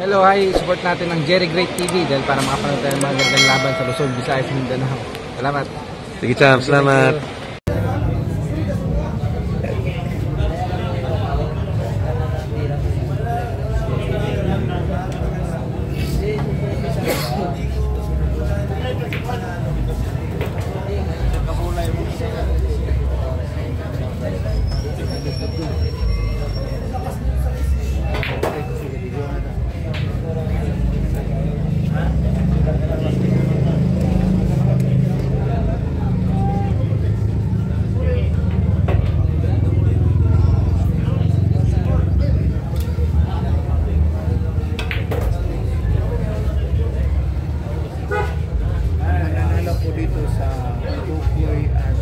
Hello, hi. Support natin ng Jerry Great TV dahil para makapanood tayo ng mga gandang laban sa Luzon, Visayas, Mindanao. Salamat. Sige, champ. Salamat. Dito sa Tukoy at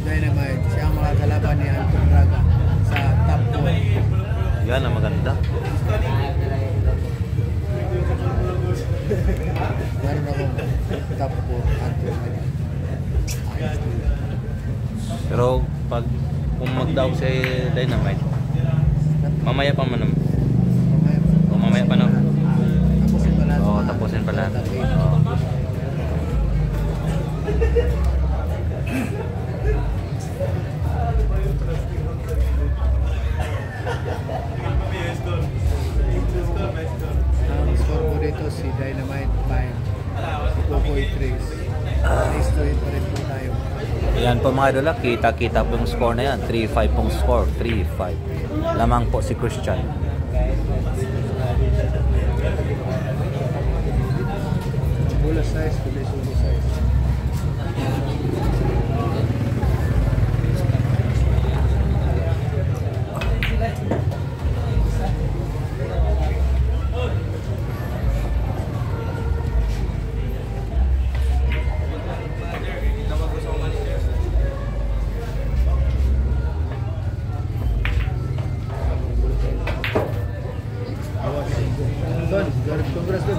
Dynamite, siya ang mga kalaban ni Anton Draga sa top 4. Yan ang maganda. Meron akong top 4 Anton Draga. Pero pag kung magdaog si Dynamite, mamaya pa man naman. O mamaya pa naman. Tapusin pa lahat. Oo, tapusin pa lahat. Oo. Ang score ko dito si Dynamite 5, si Tukoy 3. Next to it pa rin po tayo. Yan po mga idol, kita-kita po yung score na yan. 3-5 pong score. 3-5. Lamang po si Christian. Bula size, tuloy sulo size. Don, congrats Don.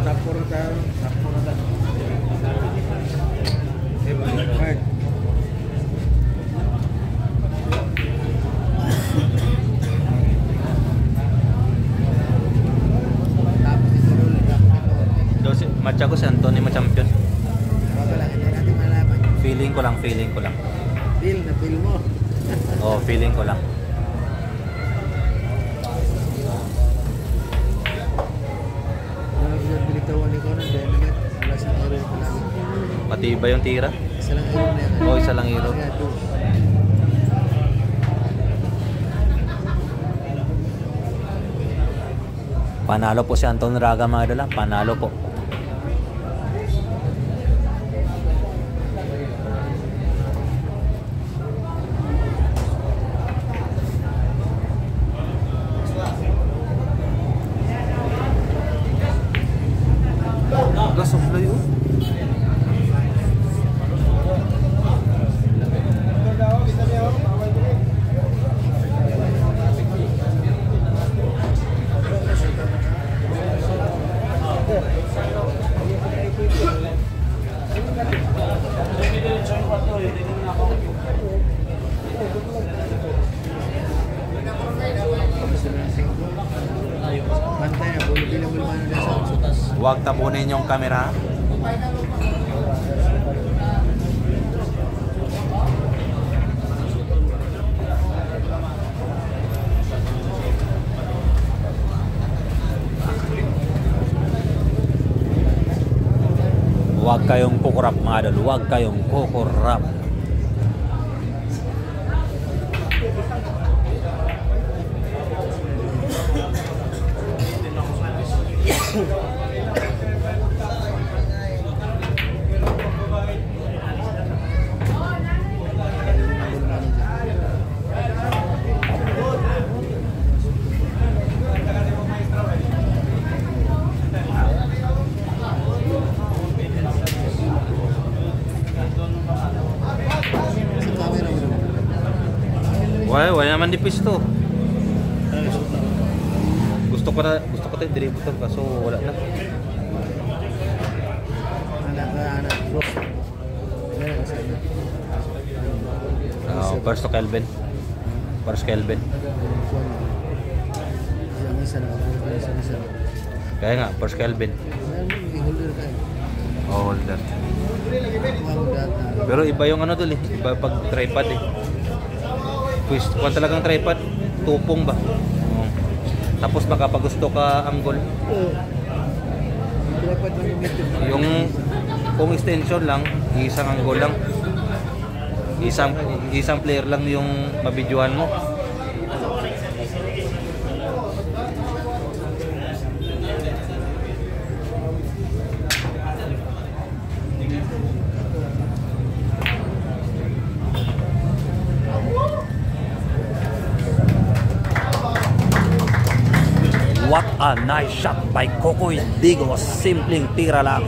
Top 4 tayo. Top 4 na tayo. Hard. Tapos ito ulit. Matcha ko si Anthony ma-champion. Wala lang, hindi natin malaman. Feeling ko lang. Feel na feel mo. Oo, feeling ko lang. Bilitawan ni Conan, Dynamite. Wala sa hero palagi. Pati ba yung tira? Isa lang hero na yan. Oo, isa lang hero. Kaya two. Panalo po si Anton Draga mga idol. Panalo po. Supply oh. Bantay na, bulong-bulong na sa sutas. Huwag tapunin yung camera. Huwag kayong kukurap mga idol. Huwag kayong kukurap. Wala naman nipis to. Gusto ko tayo dribble to kaso wala na. Anak bro. First to Kelvin. First Kelvin. Isa na. Kaya nga, first Kelvin. I-holder kayo. Oh, holder. Huwag Pero iba yung ano dul eh. Iba pag tripod eh. Pues, kung talagang tripod, tupong ba? Oo. Tapos baka pag gusto ka angle, dapat mag-medyo. yung kung extension lang, isang angle lang. Isang player lang yung mabidyohan mo. What a nice shot by Kokoy Digos. Simpleng tira lang.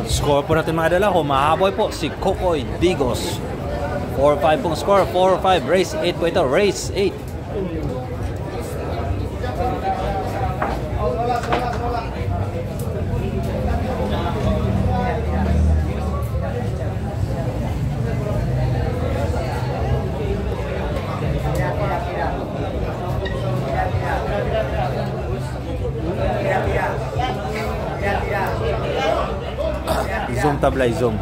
Score po natin mga idol, humahabol po si Kokoy Digos. 4-5 pong score, 4-5, race 8 po ito, race 8. Zoom tablay, zoom.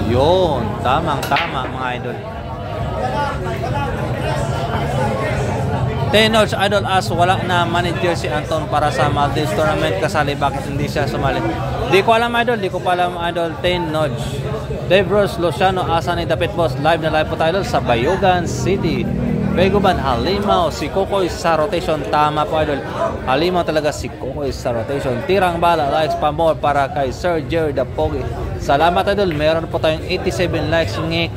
Yun, tamang-tama mga idol. Tenoch idol as wala na manager si Anton para sa Maldives tournament kasali, bakit hindi siya sumali? Di ko alam idol, di ko pa alam idol. Tenoch Dave Rose Luciano asa ni Dapit Boss, live na live po tayo sa Bayugan City. Beguban Halimaw si Kokoy sa rotation, tama po idol. Halimaw talaga si Kokoy sa rotation. Tirang bala, likes pa more para kay Sir Jerry the Pogi. Salamat idol, meron po tayong 87 likes ngik.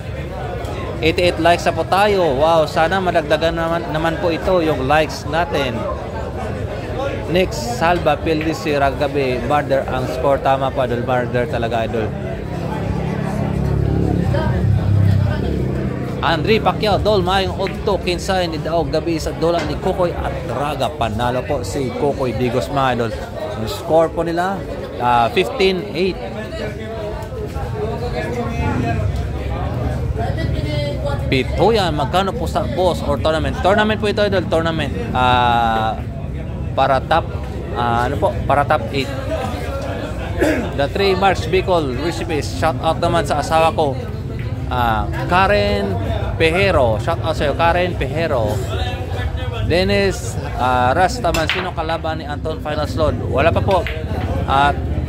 88 likes na po tayo. Wow, sana madagdagan naman po ito yung likes natin. Next, Salva PLDC Ragabi Murder ang score, tama po idol, murder talaga idol. Andre Pacquiao Dol mayong odto kinsay ni daog gabi sa dola ni Kokoy at Raga, panalo po si Kokoy Digos mga idol. Yung score po nila 15-8. Pito yan, magkano po sa boss or tournament? Tournament po ito idol, tournament. Para top ano po, para top 8. The 3 Marks Bicol recipes, shout out naman sa asawa ko, Karen Pejero, shout out sa iyo Karen Pejero. Dennis Rastaman, sino kalaban ni Anton final slot? Wala pa po.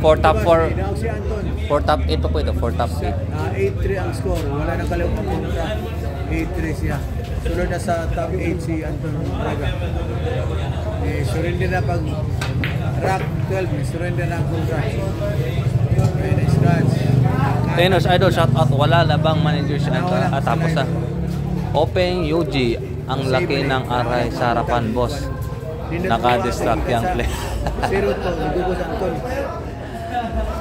For top 4, for top 8 pa po ito, for top 8. 8-3 ang score, wala nang kalimutan kontra. 8-3 siya. Sunod na sa top 8 si Anton Braga. Surrender na pag rack 12, surrender na ang kontra. Nice catch. Tenos idol, shout out, wala labang manager si Anton at tapos na. Open Yuji, ang laki ng aray sa harapan boss. Naka-distract yung play. Zero to, nagugos ang Anton.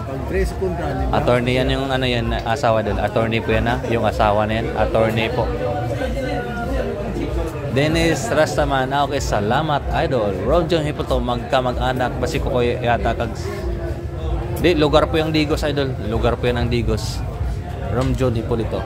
Pag 3 kontra, Attorney yan yung ano yan, asawa doon. Attorney po yan yung asawa na yan. Attorney po. Dennis Rastaman, okay, salamat idol. Ron John Hipoto, magkamag-anak. Basi ko yata kag... Di, lugar po yung Digos idol. Lugar po yan ang Digos. Ron John Hipolito.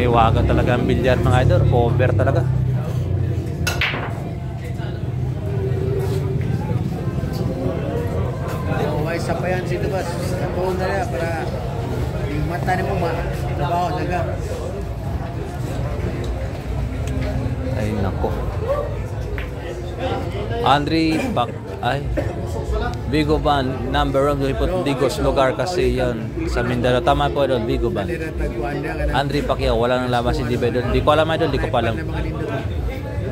Hiwaga talaga ang bilyar mga idol. Cover talaga. May isa pa yan si Dubas. Nabuhon na niya para yung mata ni mo trabaho talaga. Ay nako. Andre Pak ay Vigo Ban number 1 Hipot Digos lugar kasi yan sa Mindanao. Tama po idol, Vigo Ban. Andre Pacquiao wala nang laban si Dibedo. Di ko alam idol, di ko pa alam.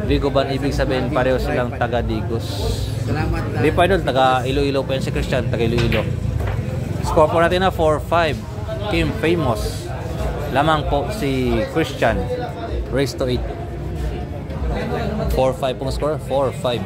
Vigo Ban ibig sabihin pareho silang taga Digos. Salamat. Di pa idol, taga Iloilo pa yan si Christian, taga Iloilo. Score po natin na 4-5. Kim Famous. Lamang po si Christian. Race to 8. 4-5 pong score. 4-5.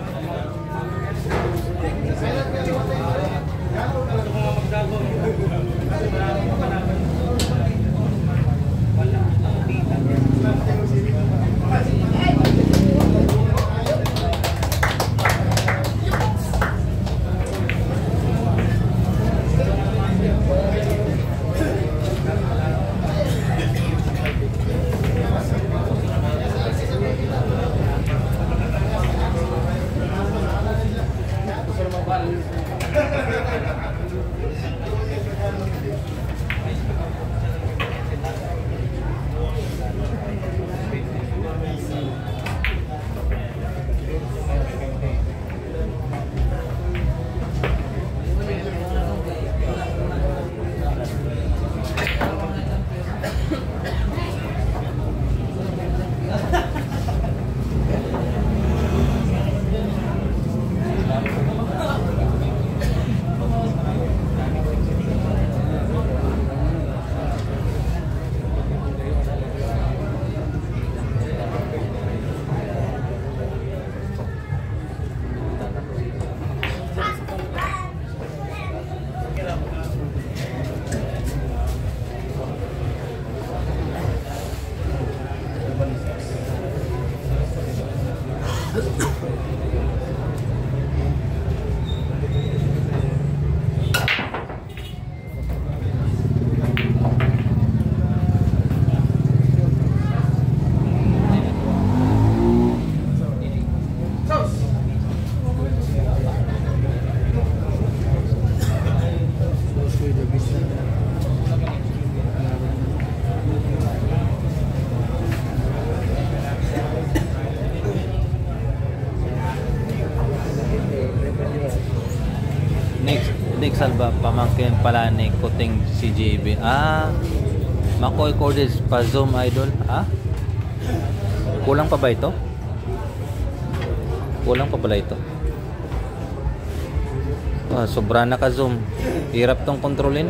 Nick Salva, pamangkin pala ni Kuting CJB. Makoy Cordes pa Zoom idol. Kulang pa ba ito? Kulang pa pala ito. Sobra na ka Zoom. Hirap tong kontrolin.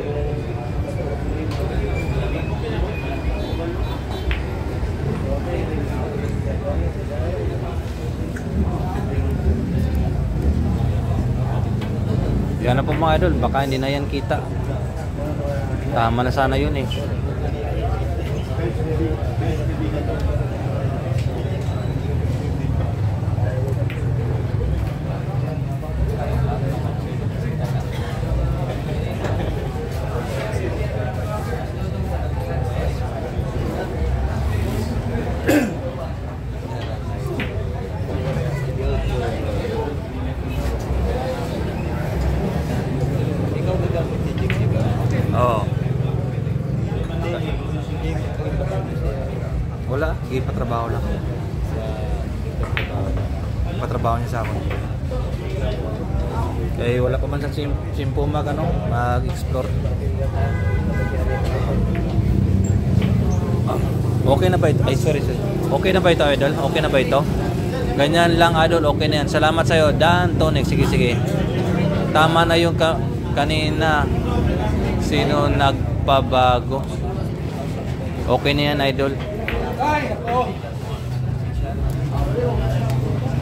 Yan na po mga idol, baka hindi na yan kita. Tama na sana yun eh. Wala, patrabaho lang. Patrabaho niya sa akin. Kaya wala pa man sa simpo mag-explore. Okay na ba ito? Ay, sorry. Okay na ba ito, idol? Okay na ba ito? Ganyan lang, idol. Okay na yan. Salamat sa'yo, Dan Tonek. Sige. Tama na yung kanina. Sino nagpabago? Okay na yan, idol.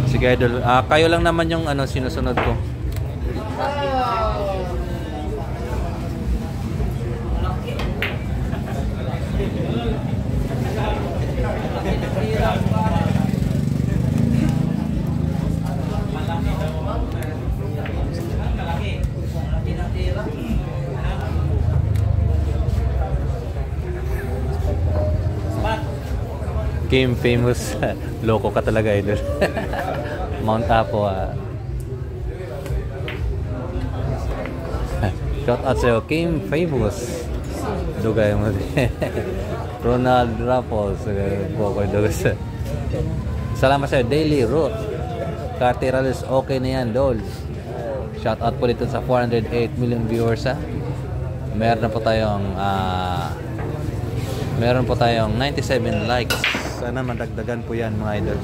Sige idol, kayo lang naman yung sinusunod ko. Kim Famous. Loko ka talaga, idol. Mount Apo. Shout out sa'yo, Kim Famous. Dugay mo din. Ronald Raffles. Bokoy Dugay. Salamat sa'yo, Daily Root. Carterales, okay na yan, Dol. Shout out po dito sa 408 million viewers, ha. Meron po tayong 97 likes. Sana madagdagan po yan, mga idol.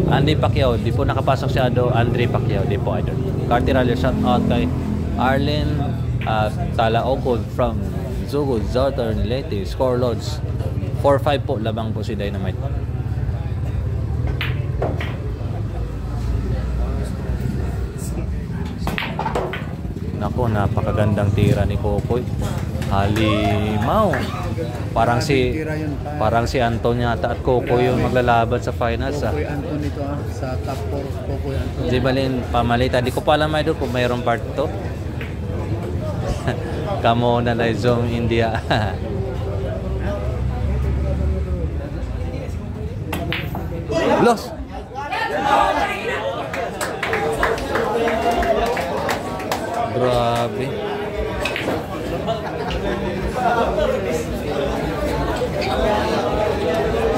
Andy Pacquiao, di po nakapasok si Andre Pacquiao, di po idol. Carty Rally, shout out kay Arlen Talaokod from Zugo, Southern Leyte, Score Lodge 4-5 po, labang po si Dynamite. Nako, napakagandang tira ni Kokoy. Halimaw. Parang si Anton yata at Kokoy yung maglalaban sa finals. Kokoy Anton ito sa top 4. Kokoy Anton. Di balin pamalita. Di ko pa alam idol kung mayroong part to. Kamo na na Zoom India. Los. Grabe.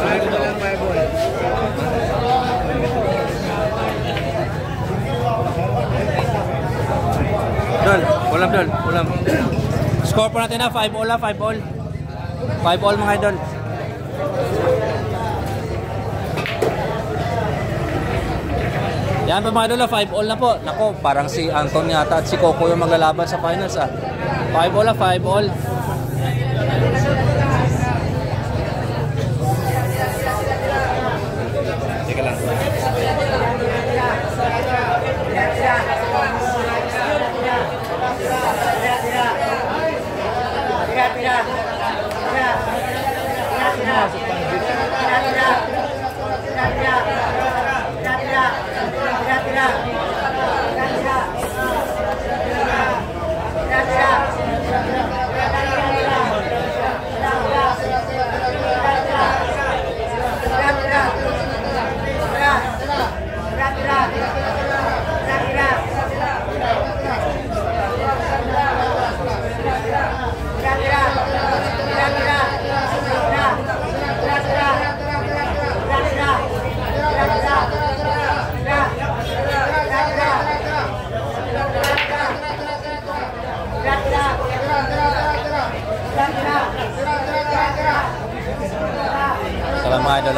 Side mo lang, my boy. Dol, ulam. Score po natin na 5-all na, 5-all. 5-all mga idol. Yan po mga idol, 5-all na po. Nako, parang si Anton yata at si Coco yung maglalaban sa finals 5-all na, 5-all. Teka lang. Salam mga idol.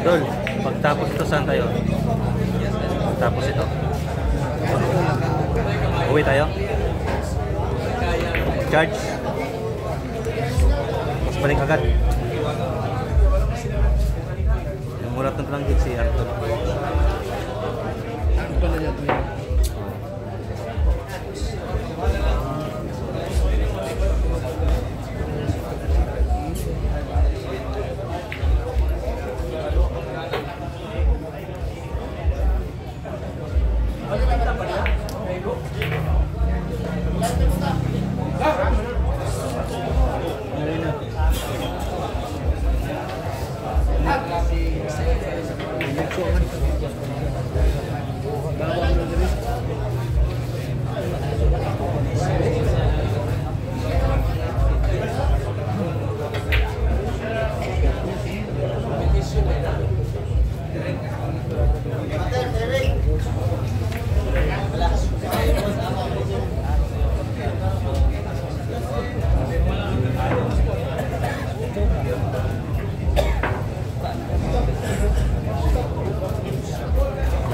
Dol, pagtapos ito saan tayo? Pagtapos ito. Uwi tayo? Charge? Mas balik agad. Yung murat ng lang si Anton. Anton na yan.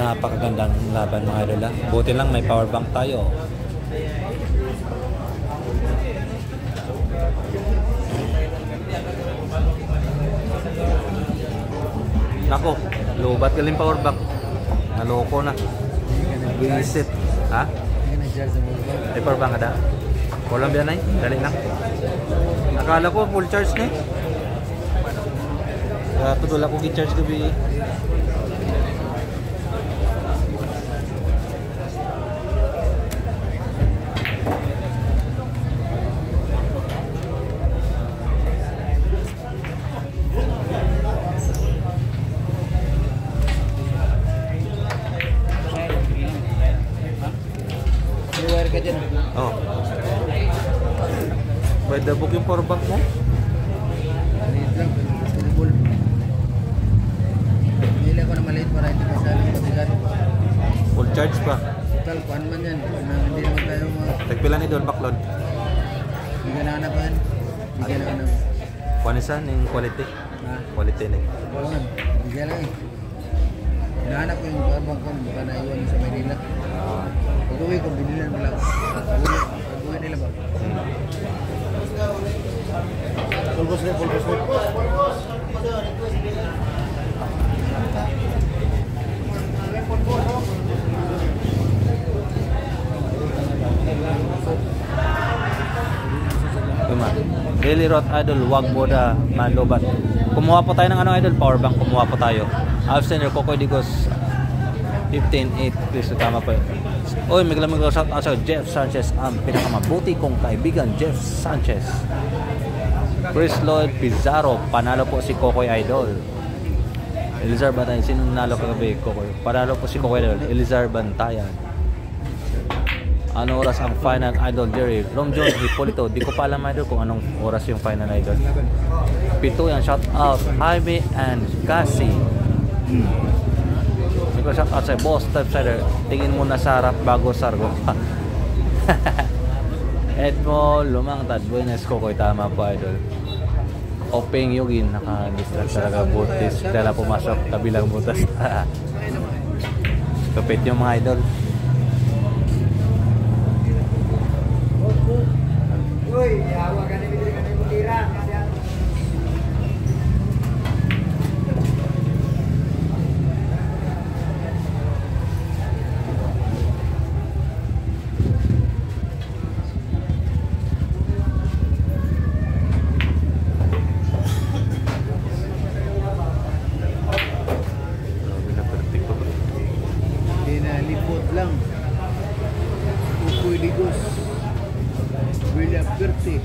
napakagandang laban mga idol ha. Buti lang may power bank tayo. Nako, lubat galing power bank. Naloko na. Visit. Ha? May power bank ada. Walang biyan ay, dali na. Nakala ko full charge na eh. Kaya tudol ako gi-charge gabi. May-wire ka dyan. Oh. By the book yung power bank mo? Maliit lang, full. Nila ko na maliit para hindi masyadong matigan. Full charge pa. Total, kuhan man yan. Hindi naman tayo mga... Tagpila ni Don Backlod. Hindi ka nahanap yan. Hindi ka nahanap. Kuha ni saan yung quality? Ha? Quality ni. Buwan. Hindi ka lang eh. Hinahanap ko yung babang ko. Baka naiwan sa Maynila. Pag-uwi ko, binilan mo lang. Pag-uwi nila ba? Pulbos na, pulbos na. Daily Road Idol, wag boda manlobat. Kumuha po tayo ng ano idol, power bank, kumuha po tayo. Absender Kokoy Digos 15-8, please tama po yun. Oy, may shout out sa Jeff Sanchez, ang pinakamabuti kong kaibigan, Jeff Sanchez. Chris Lloyd Pizarro, panalo po si Kokoy Idol. Elizar Bantayan, sino nanalo kagabi? Kokoy. Panalo po si Kokoy Idol, Elizar Bantayan. Ano oras ang final idol, Jerry? Rom John Hipolito, di ko pa alam idol kung anong oras yung final idol. Pito yan, shout out Jaime and Cassie. Di ko shout out sa boss typesider, tingin mo na sa harap bago sargo. Edmo Lumangtad, buenas Kokoy, tama po idol. Openg Yugin, naka-distract talaga, butis dala pumasok, kabilang butas. Kapit yung mga idol. Uy, yawa ka na bibili ka na yung tira. Pinalipot lang. Ukoy Digos. William Berti.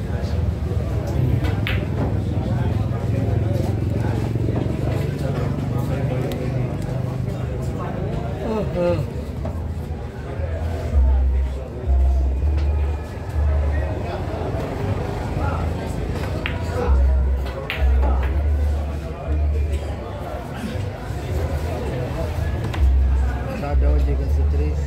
Sada o jikan sa Tris.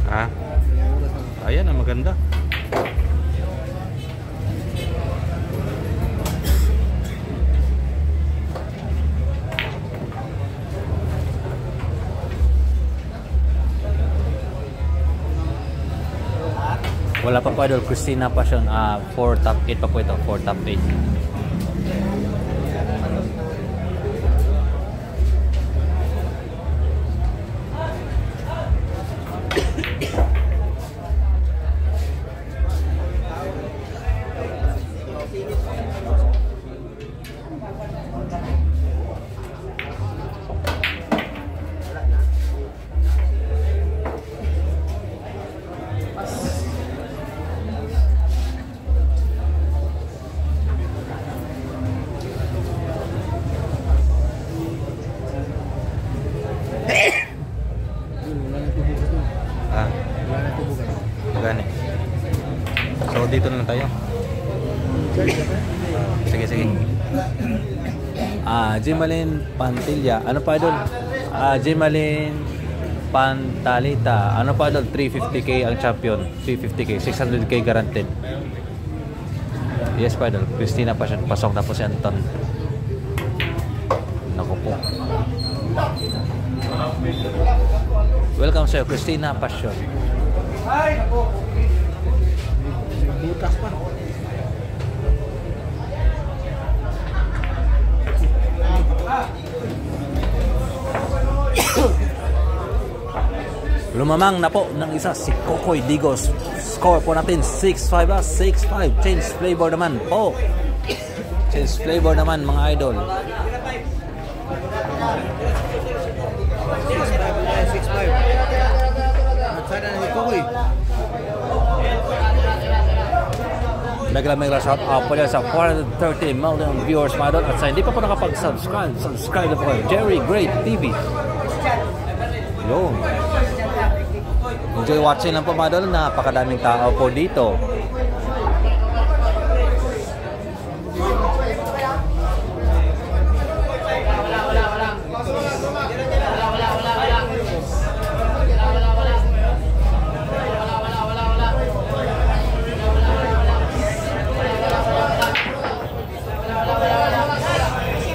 Ha? Ayan, ang maganda. Wala pa po idol, Christina Passion, 4 top 8 pa po ito, 4 top 8. dito na lang tayo. Sige. Jimalin Pantilla. Ano pa idol? Jimalin Pantalita. Ano pa idol? 350k ang champion. 350k. 600k guaranteed. Yes pa idol. Christina pasok na po si Anton. Naku po. Welcome sa'yo, Christina Passion. Ay, nako. Butas pa. Lumamang na po ng isa si Kokoy Digos. Score po natin 6-5 6-5. Change flavor naman po. Change flavor naman mga idol. 6-5. At sana ni Kokoy. Naglamig na shout out po dyan sa 430 million viewers mga idol. At sa hindi pa po nakapag-subscribe, subscribe na po kayo. Jerry Great TV. Yo. Enjoy watching lang po mga idol. Napakadaming tao po dito.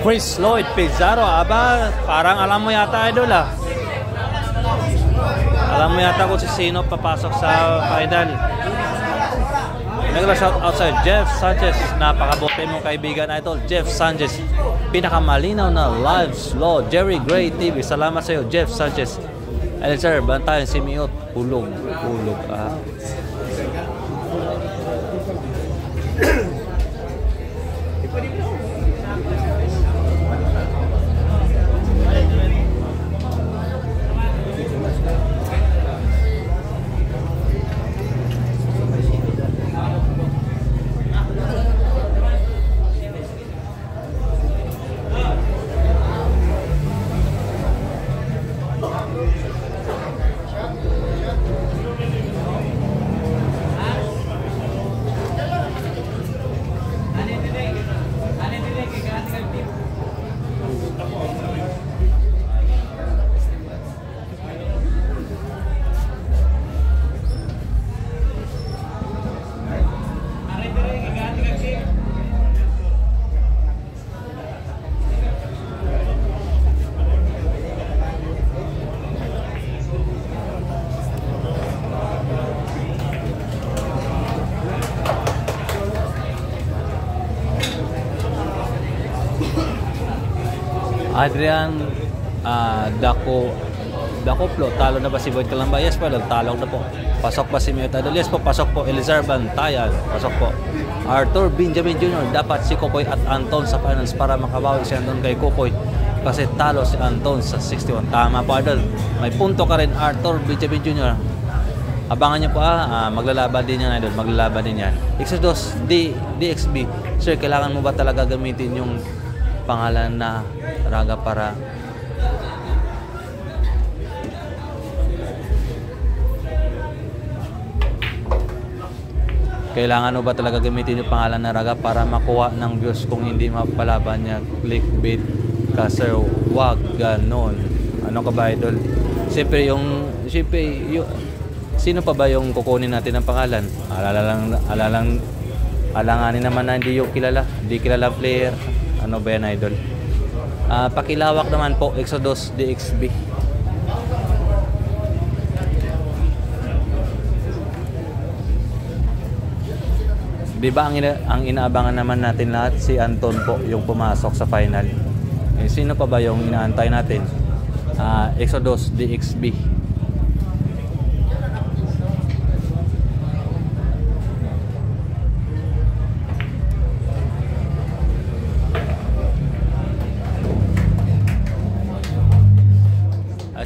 Chris Lloyd Pizarro, aba, parang alam mo yata idol ah. Alam mo yata kung sino papasok sa final. Nagla-shout out sa Jeff Sanchez, napakabuti mong kaibigan idol. Jeff Sanchez, pinakamalinaw na live slow. Jerry Gray TV, salamat sa iyo Jeff Sanchez. Ayun sir, bantayan si Miot, hulog ah. Adrian Dakoplo, talo na ba si Boyd Calamba? Yes po, talo na po. Pasok ba si Miot Idol? Yes po, pasok po. Elizar Bantayan, pasok po. Arthur Benjamin Jr., dapat si Kokoy at Anton sa finals para makabawi si Anton kay Kokoy kasi talo si Anton sa 61. Tama po Idol, may punto ka rin Arthur Benjamin Jr. Abangan nyo po maglalaban din yan Idol, maglalaban din yan. Exodus DXB, sir, kailangan mo ba talaga gamitin yung pangalan na Raga para kailangan mo ba talaga gamitin yung pangalan na Raga para makuha ng views? Kung hindi mapalaban niya, clickbait ka sir, wag ganon. Ano ka ba Idol? Siyempre yung sino pa ba yung kukunin natin ng pangalan? Alanganin naman na hindi yung hindi kilala player. Ano ba yan Idol? Pakilawak naman po Exodus DXB. Diba ang inaabangan naman natin lahat si Anton po yung pumasok sa final. Sino pa ba yung inaantay natin? Exodus DXB.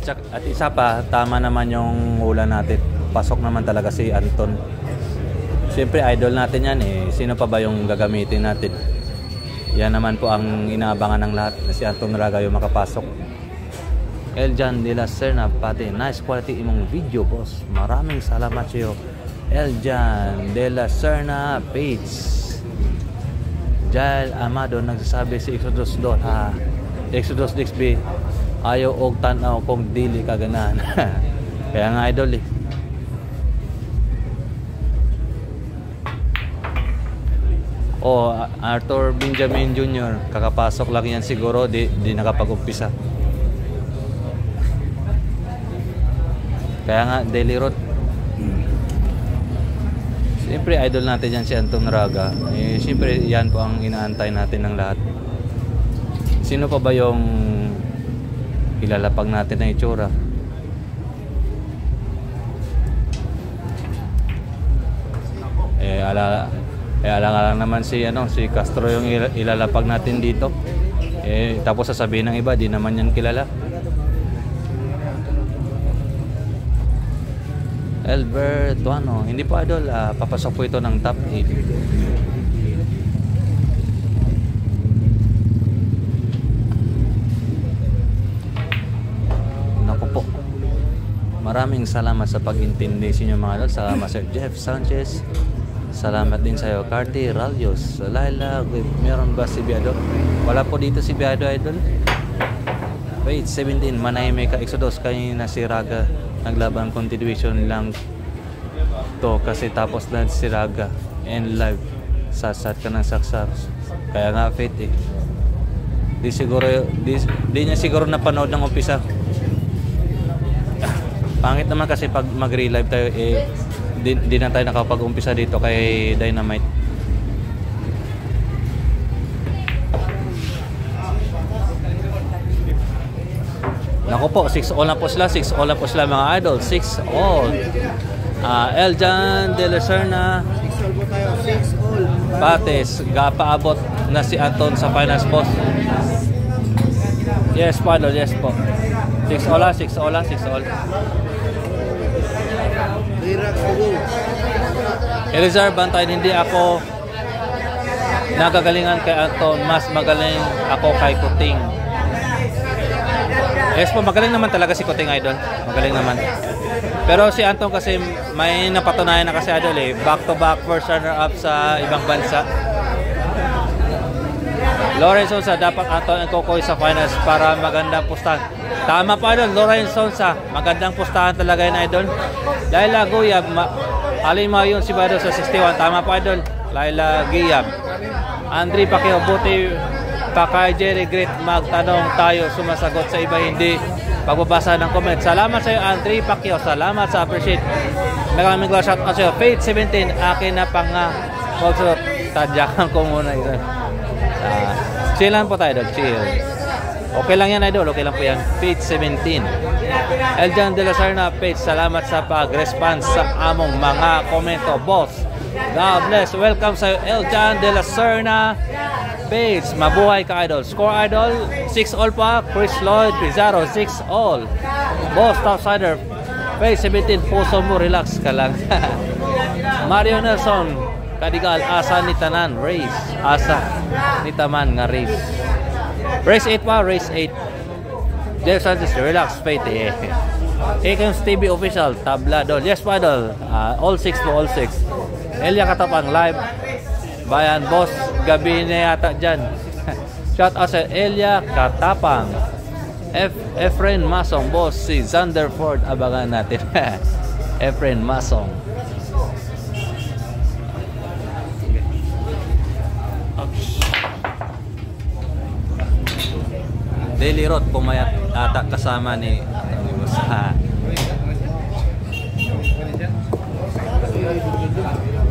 At isa pa, tama naman yung hula natin. Pasok naman talaga si Anton. Siyempre idol natin yan Sino pa ba yung gagamitin natin? Yan naman po ang inaabangan ng lahat na si Anton Raga yung makapasok. Eljan de la Serna pati, nice quality imong video boss. Maraming salamat sa iyo. Eljan de la Serna Page. Jael Amado nagsasabi si Exodus Dot Exodus DXB ayaw og tanaw kung dili kaganahan. Kaya nga idol eh. Arthur Benjamin Jr. kakapasok lang yan siguro, di nakapag-umpisa. Kaya nga Daily Road. Siyempre idol natin yan si Anton Raga. Siyempre yan po ang inaantay natin ng lahat. Sino pa ba yung ilalapag natin ng itsura? Alang-alang naman si Castro yung ilalapag natin dito. Tapos sasabihin ng iba, di naman yan kilala. Albert Tuano, hindi po idol, papasok po ito ng top 8. Naku po. Maraming salamat sa pag-intindi sa inyo mga idol. Salamat Sir Jeff Sanchez. Salamat din sa iyo, Carty Ralios. Laila, meron ba si Biado? Wala po dito si Biado idol. Wait, 17, manahimik ka Exodus. Kanina si Raga naglaban, continuation lang to kasi tapos na si Raga and live sasat ka ng saksak. Kaya nga Faith eh. Di niya siguro napanood ng umpisa. Pangit naman kasi pag mag-relive tayo di na tayo nakapag-umpisa dito kay Dynamite. Nako po, 6-all na po sila, 6-all na po sila mga idol, 6-all. Eljan de la Serna, 6-all po tayo, 6-all. Bates, paabot na si Anton sa finals boss. Yes po idol, yes po. 6-all na, 6-all na, 6-all. 3 racks to go. Elizar Bantayan, hindi ako nagagalingan kay Anton, mas magaling ako kay Kuting. Yes po, magaling naman talaga si Kuting idol. Magaling naman. Pero si Anton kasi may napatunayan na kasi idol eh. Back to back first runner up sa ibang bansa. Lawrence Sonsa, dapat Anton ang Kokoy sa finals para magandang pustahan. Tama pa idol, Lawrence Sonsa. Magandang pustahan talaga yun idol. Laila Guyab, alima yun si Bado sa 61. Tama pa idol, Laila Guyab. Andre Pacquiao, buti pa kay Jerry Great magtanong tayo, sumasagot sa iba hindi pagbabasa ng comment. Salamat sa iyo Andre Pacquiao, salamat sa appreciate. Maraming shout out sa iyo. Faith 17, akin na pang also tadyakan ko muna ito. Chill lang po tayo, chill. Okay lang yan idol, okay lang po yan. Faith 17. Eljan de la Serna Page, salamat sa pag-response sa among mga komento, boss. God bless. Welcome sa iyo Eljan de la Serna Page, mabuhay ka idol. Score idol, 6-all pa. Chris Lloyd Pizarro, 6-all. Boss Topsider, Page 17, puso mo, relax ka lang. Mario Nelson Kadigal, asa ni tanan race. Asa ni taman nga race. Race 8 pa, race 8. Jeff Sanchez, relax, Faith eh. Akams TV official, tabla dol. Yes pa dol. All 6 po, all 6. Elia Katapang live. Bayan boss, gabi na yata dyan. Shout out sa Elia Katapang. Efren Masong boss, si Zanderford, abangan natin. Efren Masong. Daily Road pumayat ata kasama ni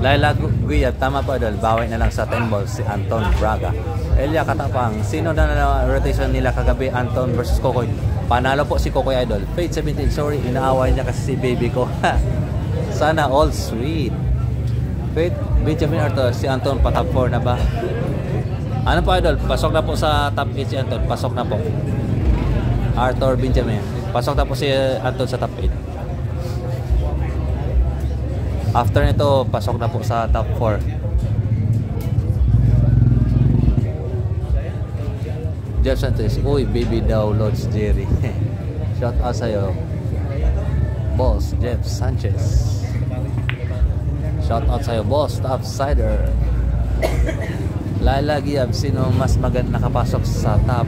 Laila Guyab, tama pa dal, baway na lang sa 10 balls si Anton Braga. Elia Katapang, sino na rotation nila kagabi, Anton versus Kokoy? Panalo po si Kokoy idol. Faith 17, sorry, inaaway niya kasi si baby ko. Sana all sweet. Faith Benjamin Arthur, si Anton pa top 4 na ba? Ano po idol, pasok na po sa top 8 si Anton, pasok na po. Arthur Benjamin, pasok na po si Anton sa top 8. After nito, pasok na po sa top 4. Jeff Sanchez, uy, baby daw, Lodge Jerry. Shout out sa'yo, boss Jeff Sanchez. Shout out sa'yo, boss. Topsider. Lala Giab, sino mas maganda nakapasok sa top?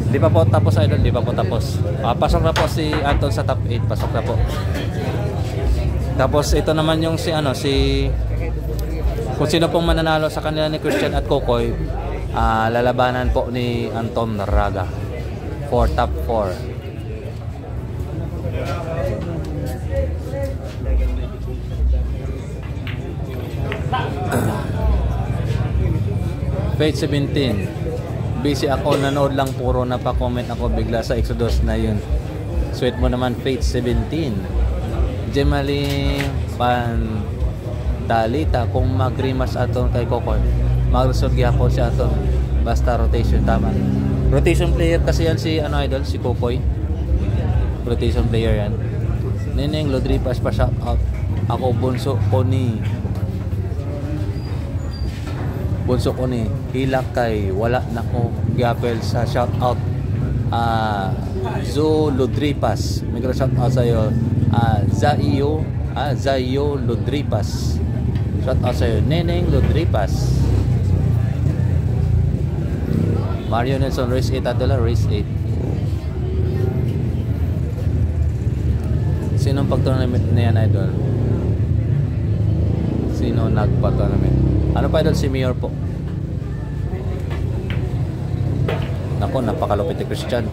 Di pa po tapos, idol. Di pa po tapos. Pasok na po si Anton sa top 8. Pasok na po. Tapos ito naman yung si kung sino pong mananalo sa kanila ni Christian at Kokoy, lalabanan po ni Anton Raga for top 4. Page 17. Busy ako, nanood lang, puro napakomment ako bigla sa Exodus na yun. Sweet mo naman, page 17. Gemali Pantalita, kung mag-remas aton kay Kokoy, mag-resort ako si aton. Basta rotation, tama. Rotation player kasi yan si idol, si Kokoy. Rotation player yan. Neneng Lodripas pa shout out. Ako bunso ko ni hilak kay wala na ko gapel sa shout out Zo Lodripas. May shout out sa iyo Zayo Lodripas. Shout out sa iyo Neneng Lodripas. Mario Nelson race 8 $, race 8. Sinong pag-tournament na yan, idol? Sino nagpa-tournament? Ano pa, idol? Si Mayor po. Naku, napakalupit ni Christian.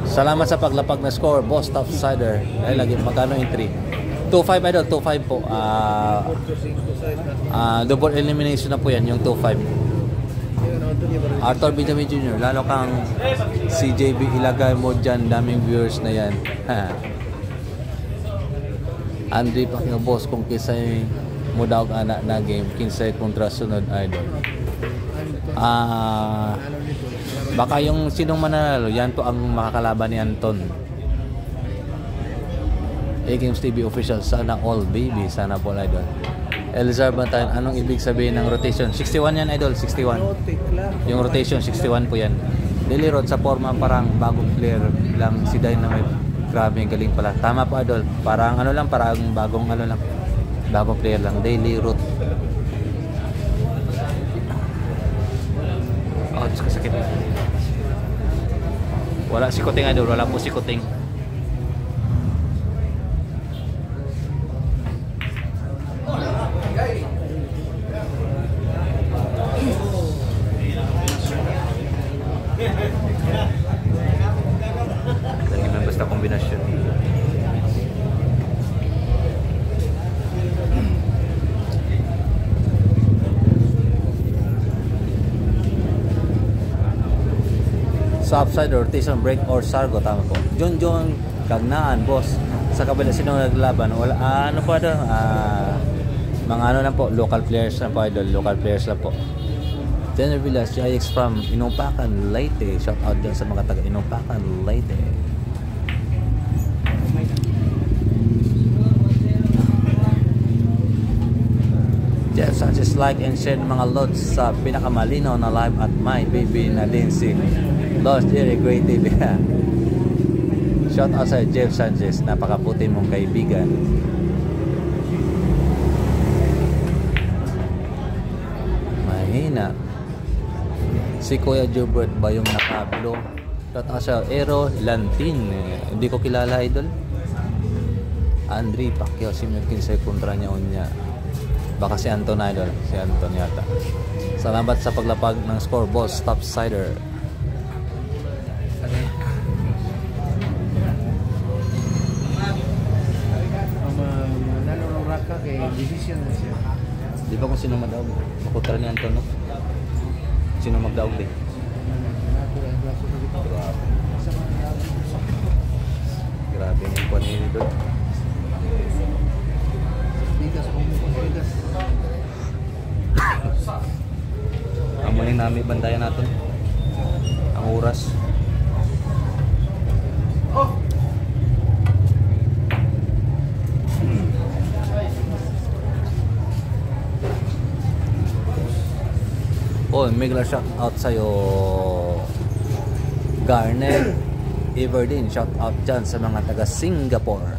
Salamat sa paglapag na score, boss. Topsider. Ay, lagi magkano entry? 2-5, idol. 2-5 po. Double elimination na po yan, yung 2-5. Arthur Benjamin Jr. Lalo kang CJB, ilagay mo dyan. Daming viewers na yan. Andre Pacquiao, boss, kung kisay mo daw anak na game, kinsay kontra sunod, idol. Baka yung sinong mananalo, yan po ang makakalaban ni Anton. A-Games TV official, sana all baby, sana po, idol. Elzar Bantayan, anong ibig sabihin ng rotation? 61 yan, idol, 61. Yung rotation, 61 po yan. Daily road sa forma, parang bagong player lang si Dynamite. Grabe, galing pala. Tama po, idol. Parang parang bagong bagong player lang. Daily route. Oh, Diyos, kasakit. Wala si Kuting, idol. Wala po si Kuting. Basta kombinasyon. Subside, rotation, break, or sargo. Tama po. John Kagnaan, boss. Sa kabila, sino naglaban? Wala, ano po doon? Mga lang po, local players lang po, idol. Local players lang po. Jenner Villas, GIX from Inumpakan, Leyte. Shout out dyan sa mga taga Inumpakan, Leyte. Jeff Sanchez, like and share mga lods sa pinakamalinaw na live at my baby na din si Lost Jerry Great TV. Shout out sa Jeff Sanchez, napakaputi mong kaibigan. Mahina. Si Kuya Jubert ba yung nakablo? Shout out sa Aero Lantin. Hindi ko kilala, idol. Andre Pacquiao, si Merkin sa kontra niya unya. Baka si Anton, idol. Si Anton yata. Salamat sa paglapag ng score, boss. Topsider. Manalo ng Raka kay decision na siya. Di ba kung sino magdaog? Makutra ni Anton, no? Sino magdaog din? Grabe yung kuwan niya doon. Ang muling namin bandayan natin ang oras. Oh, mega shout out sa'yo Garnet Everdeen, shout out dyan sa mga taga Singapore.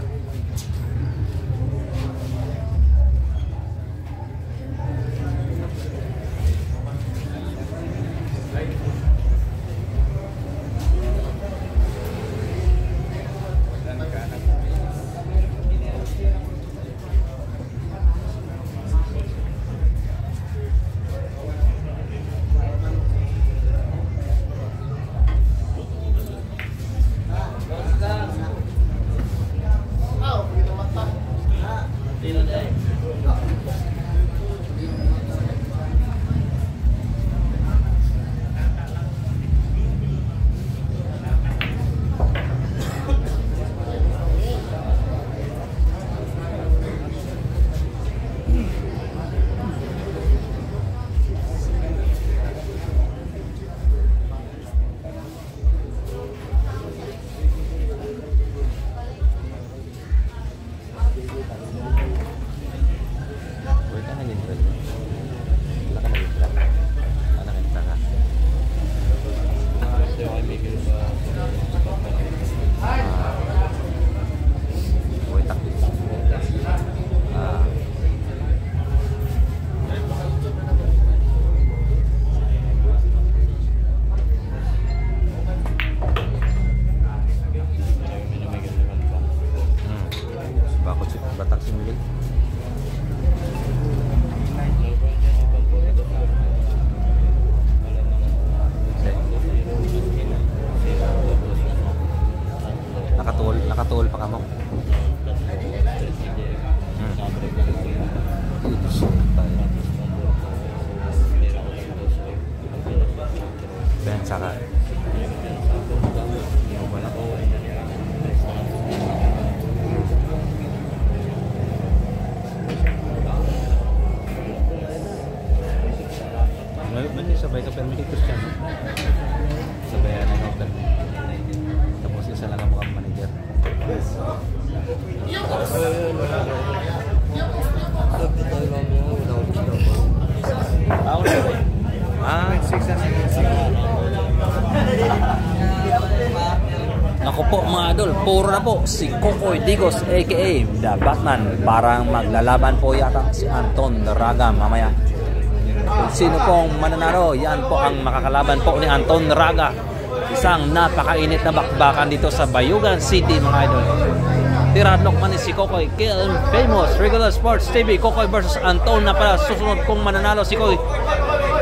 Bakot si Batak Single. Nakatuol pa ka mo. Ben saka. Sabay ka permi kay Christian. Sabayan ng hotel. Tapos isa lang ang mukhang manager. Ako po mga idol, puro na po si Kokoy Digos aka The Batman. Parang maglalaban po yata si Anton Raga mamaya. Kung sino pong mananalo, yan po ang makakalaban po ni Anton Raga. Isang napakainit na bakbakan dito sa Bayugan City mga idol. Tiradlok man si Kokoy, Kill Famous, Regular Sports TV, Kokoy versus Anton na pala. Susunod kung mananalo si Kokoy.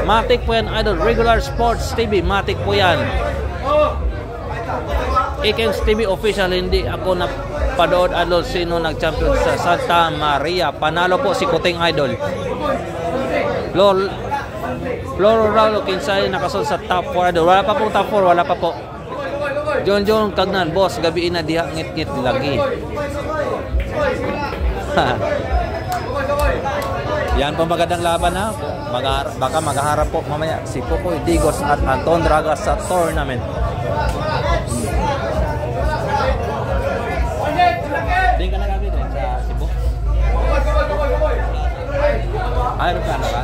Matik po yan idol, Regular Sports TV, matik po yan. Ikens TV official, hindi ako napadood idol sino nag-champion sa Santa Maria. Panalo po si Kuting idol. Floro Raulo Kinsay nakasol sa top 4 idol. Wala pa pong top 4, wala pa po. John Kagnan, boss, gabi na diha ngit-ngit lagi. Yan po magandang laban ha. Baka maghaharap po mamaya si Kokoy Digos at Anton Raga sa tournament. Din ka nagabi din sa Cebu? Aeroplano ka?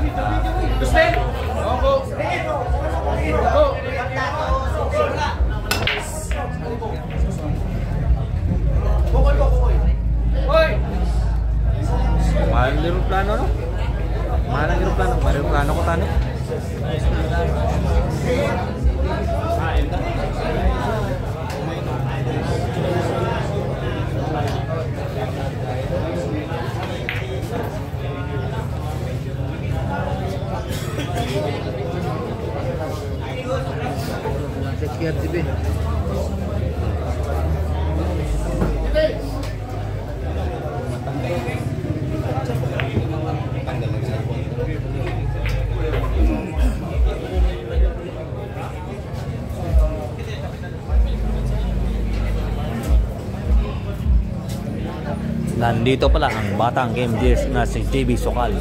Mahal ang aeroplano, no? Mahal ang aeroplano. Aeroplano ko tani. Sekian TV. Nandito pala ang batang Game Gears na si JB Sokal.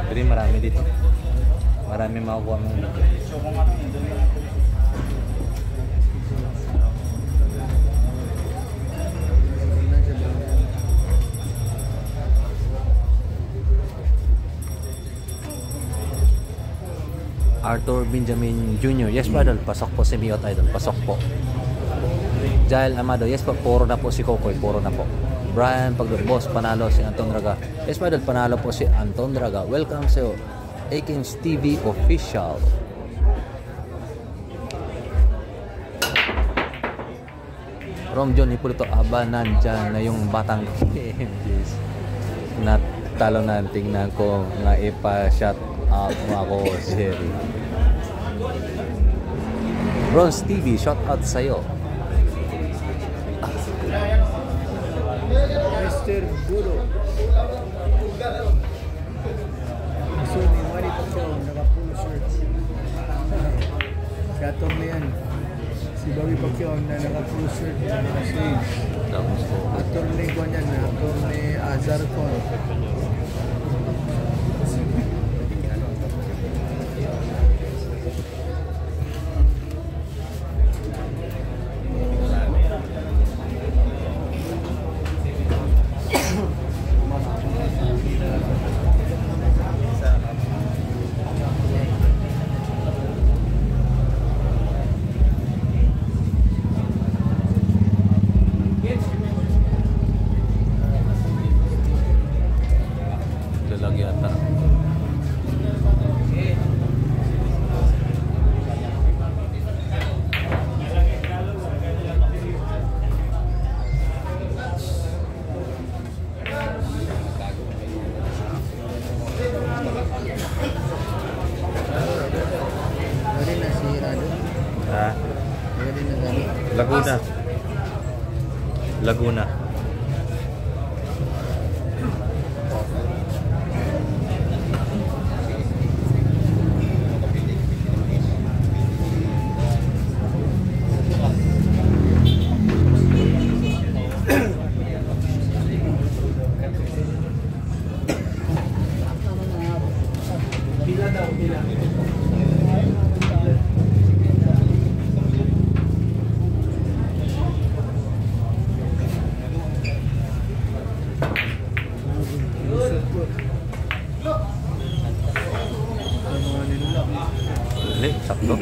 Pero marami dito. Marami makukuha mo. Arthur Benjamin Jr. Yes po idol, pasok po si Miot idol, pasok po. Jael Amado, yes po, puro na po si Kokoy, puro na po. Brian Pagdubos, panalo si Anton Raga. Yes po idol, panalo po si Anton Raga. Welcome sa Akins TV official. From John Hipólito, aba nandyan na yung batang KMGs. Natalo na, tingnan ko nga ipa-shot out mo ako, Sherry. Bronze TV, shout out sa'yo. Mr. Budo. So, ni Manny Pacquiao, naka-full shirt. Si Atom na yan. Si Bobby Pacquiao na naka-full shirt, naka-sleeves. Attorney ko niyan, Attorney Zarcon. Laguna. Laguna. Sakto.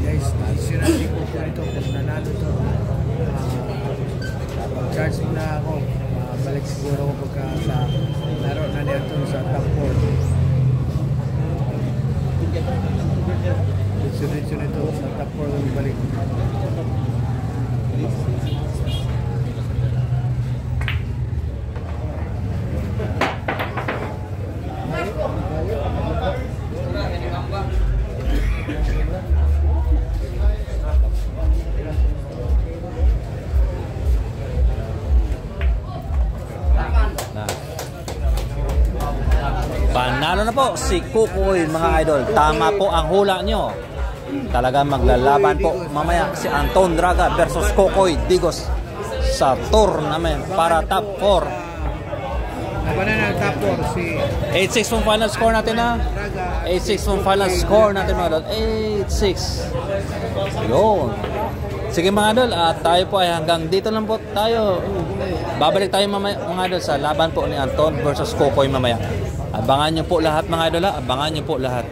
Guys, sinabi ko po ito kung nanalo to. Charge mo na ako. Balik siguro ako pagka sa laro na nito sa top 4. Diretso nito sa top 4 kung balik. Panalo na po si Kukoy mga idol. Tama po ang hula nyo. Talagang maglalaban po mamaya si Anton Draga versus Kukoy Digos sa tournament para top 4. Labanan ng top 4 si 8-6 pong final score natin na. 8-6 pong final score natin mga idol. 8-6. Yun. Sige mga idol, tayo po ay hanggang dito lang po tayo. Babalik tayo mamaya mga idol sa laban po ni Anton versus Kukoy mamaya. Abangan nyo po lahat mga idol, abangan nyo po lahat.